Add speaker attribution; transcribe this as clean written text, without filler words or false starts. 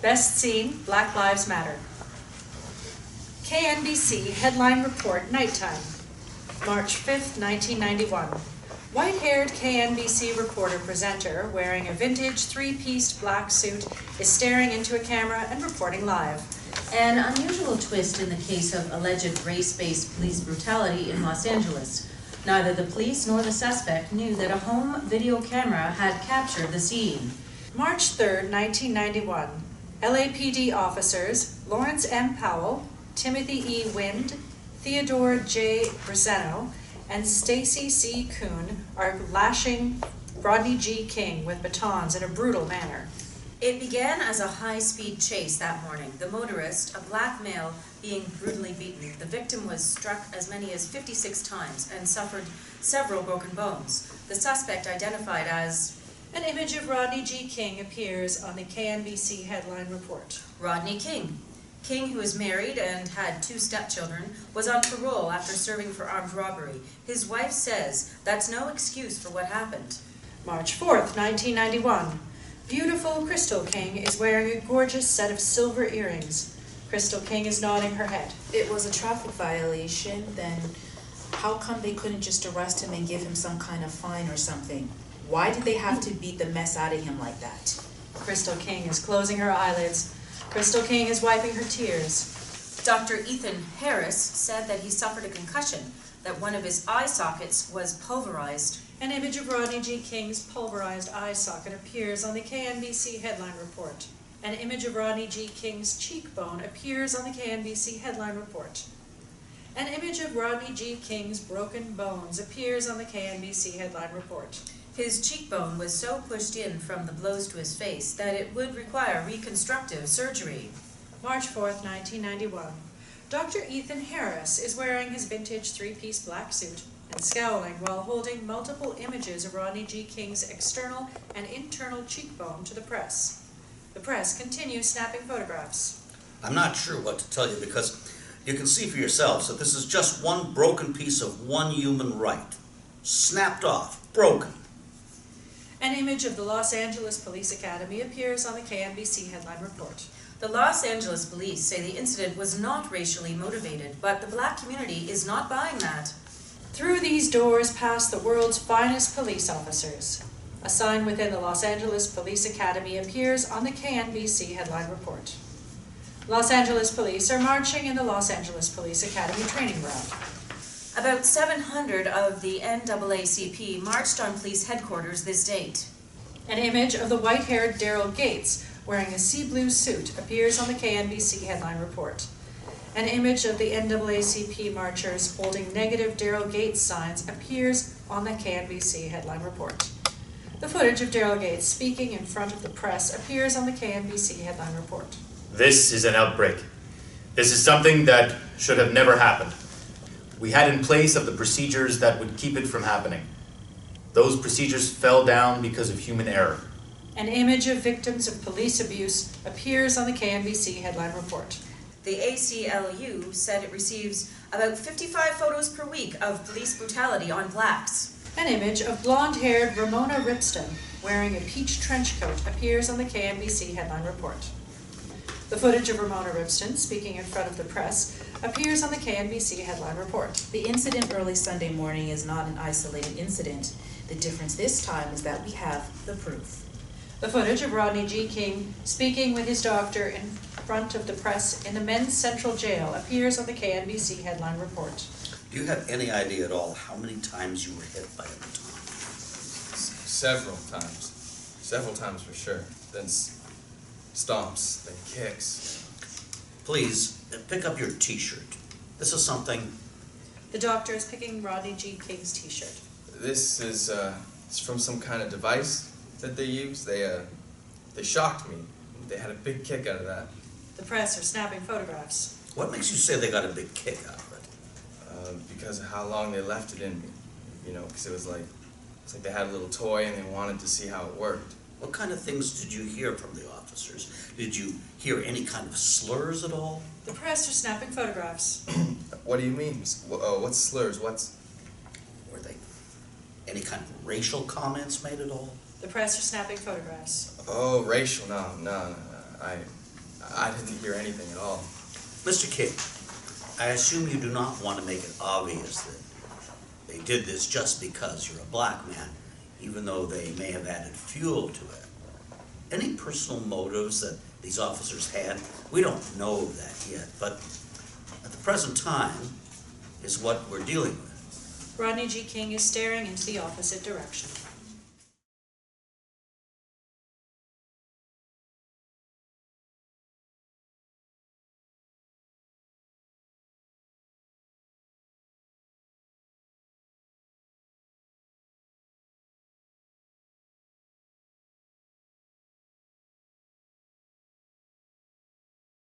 Speaker 1: Best scene, Black Lives Matter. KNBC headline report, nighttime, March 5th, 1991. White-haired KNBC reporter-presenter wearing a vintage three-pieced black suit is staring into a camera and reporting live.
Speaker 2: An unusual twist in the case of alleged race-based police brutality in Los Angeles. Neither the police nor the suspect knew that a home video camera had captured the scene.
Speaker 1: March 3rd, 1991. LAPD officers Lawrence M. Powell, Timothy E. Wind, Theodore J. Briseno, and Stacy C. Kuhn are lashing Rodney G. King with batons in a brutal manner.
Speaker 2: It began as a high-speed chase that morning. The motorist, a black male, being brutally beaten. The victim was struck as many as 56 times and suffered several broken bones. The suspect, identified as...
Speaker 1: An image of Rodney G. King appears on the KNBC headline report.
Speaker 2: Rodney King. King, who is married and had 2 stepchildren, was on parole after serving for armed robbery. His wife says that's no excuse for what happened.
Speaker 1: March 4th, 1991. Beautiful Crystal King is wearing a gorgeous set of silver earrings. Crystal King is nodding her head.
Speaker 3: It was a traffic violation, then how come they couldn't just arrest him and give him some kind of fine or something? Why did they have to beat the mess out of him like that?
Speaker 1: Crystal King is closing her eyelids. Crystal King is wiping her tears.
Speaker 2: Dr. Ethan Harris said that he suffered a concussion, that one of his eye sockets was pulverized.
Speaker 1: An image of Rodney G. King's pulverized eye socket appears on the KNBC headline report. An image of Rodney G. King's cheekbone appears on the KNBC headline report. An image of Rodney G. King's broken bones appears on the KNBC headline report.
Speaker 2: His cheekbone was so pushed in from the blows to his face that it would require reconstructive surgery.
Speaker 1: March 4th, 1991. Dr. Ethan Harris is wearing his vintage three-piece black suit and scowling while holding multiple images of Rodney G. King's external and internal cheekbone to the press. The press continues snapping photographs.
Speaker 4: I'm not sure what to tell you because you can see for yourselves that this is just one broken piece of one human right. Snapped off, broken.
Speaker 1: An image of the Los Angeles Police Academy appears on the KNBC headline report.
Speaker 2: The Los Angeles police say the incident was not racially motivated, but the black community is not buying that.
Speaker 1: Through these doors pass the world's finest police officers. A sign within the Los Angeles Police Academy appears on the KNBC headline report. Los Angeles police are marching in the Los Angeles Police Academy training ground.
Speaker 2: About 700 of the NAACP marched on police headquarters this date.
Speaker 1: An image of the white-haired Daryl Gates wearing a sea blue suit appears on the KNBC headline report. An image of the NAACP marchers holding negative Daryl Gates signs appears on the KNBC headline report. The footage of Daryl Gates speaking in front of the press appears on the KNBC headline report.
Speaker 5: This is an outbreak. This is something that should have never happened. We had in place of the procedures that would keep it from happening. Those procedures fell down because of human error.
Speaker 1: An image of victims of police abuse appears on the KNBC headline report.
Speaker 2: The ACLU said it receives about 55 photos per week of police brutality on blacks.
Speaker 1: An image of blonde-haired Ramona Ripston wearing a peach trench coat appears on the KNBC headline report. The footage of Ramona Ripston speaking in front of the press appears on the KNBC headline report.
Speaker 3: The incident early Sunday morning is not an isolated incident. The difference this time is that we have the proof.
Speaker 1: The footage of Rodney G. King speaking with his doctor in front of the press in the men's central jail appears on the KNBC headline report.
Speaker 4: Do you have any idea at all how many times you were hit by a baton?
Speaker 6: Several times. Several times for sure. Then stomps, then kicks.
Speaker 4: Please, pick up your t-shirt. This is something...
Speaker 1: The doctor is picking Rodney G. King's t-shirt.
Speaker 6: This is it's from some kind of device that they use. They shocked me. They had a big kick out of that.
Speaker 1: The press are snapping photographs.
Speaker 4: What makes you say they got a big kick out of it?
Speaker 6: Because of how long they left it in me. You know, because it's like they had a little toy and they wanted to see how it worked.
Speaker 4: What kind of things did you hear from the officers? Did you hear any kind of slurs at all?
Speaker 1: The press are snapping photographs.
Speaker 6: What do you mean? What's slurs? Were
Speaker 4: they any kind of racial comments made at all?
Speaker 1: The press are snapping photographs.
Speaker 6: Oh, racial? No. I didn't hear anything at all.
Speaker 4: Mr. King, I assume you do not want to make it obvious that they did this just because you're a black man, even though they may have added fuel to it. Any personal motives that these officers had? We don't know that yet, but at the present time is what we're dealing with.
Speaker 1: Rodney G. King is staring into the opposite direction.